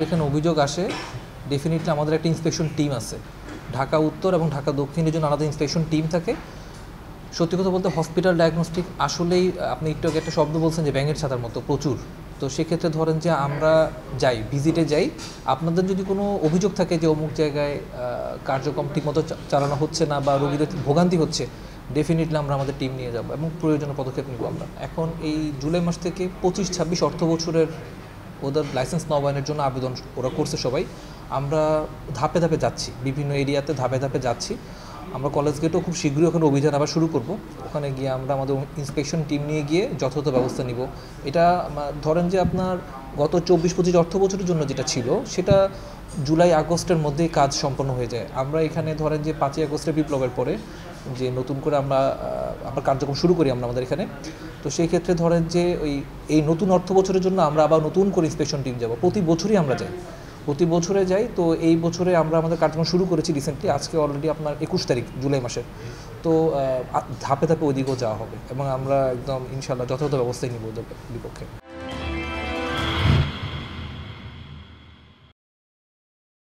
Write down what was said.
এখানে অভিযোগ আসে, ডেফিনেটলি আমাদের একটা ইন্সপেকশন টিম আছে। ঢাকা উত্তর এবং ঢাকা দক্ষিণের জন্য আলাদা ইন্সপেকশন টিম থাকে। সত্যি কথা বলতে হসপিটাল ডায়াগনস্টিক আসলেই আপনি একটু আগে একটা শব্দ বলছেন যে ব্যাঙের ছাতার মতো প্রচুর। তো সেক্ষেত্রে ধরেন যে আমরা যাই, ভিজিটে যাই, আপনাদের যদি কোনো অভিযোগ থাকে যে অমুক জায়গায় কার্যক্রম ঠিকমতো চালানো হচ্ছে না বা রোগীদের ভোগান্তি হচ্ছে, ডেফিনেটলি আমরা আমাদের টিম নিয়ে যাব এবং প্রয়োজনীয় পদক্ষেপ নিব আমরা। এখন এই জুলাই মাস থেকে 25-26 অর্থ বছরের ওদের লাইসেন্স নবায়নের জন্য আবেদন ওরা করছে সবাই। আমরা ধাপে ধাপে যাচ্ছি, বিভিন্ন এরিয়াতে ধাপে ধাপে যাচ্ছি। আমরা কলেজ গেটেও খুব শীঘ্রই ওখানে অভিযান আবার শুরু করব। ওখানে গিয়ে আমরা আমাদের ইন্সপেকশন টিম নিয়ে গিয়ে যথাযথ ব্যবস্থা নিব। এটা ধরেন যে আপনার গত 24-25 অর্থ বছরের জন্য যেটা ছিল সেটা জুলাই আগস্টের মধ্যেই কাজ সম্পন্ন হয়ে যায়। আমরা এখানে ধরেন যে 5ই আগস্টের বিপ্লবের পরে যে নতুন করে আমরা আবার কার্যক্রম শুরু করি আমরা আমাদের এখানে। তো সেই ক্ষেত্রে ধরেন যে এই নতুন অর্থ বছরের জন্য আমরা আবার নতুন করে ইন্সপেকশন টিম যাব। প্রতি বছরই আমরা যাই, প্রতি বছরে যাই। তো এই বছরে আমরা আমাদের কার্যক্রম শুরু করেছি রিসেন্টলি, আজকে অলরেডি আপনার 21 তারিখ জুলাই মাসের। তো ধাপে ধাপে ওইদিকেও যাওয়া হবে এবং আমরা একদম ইনশাআল্লাহ যথাযথ ব্যবস্থাই নিব ওদের বিপক্ষে।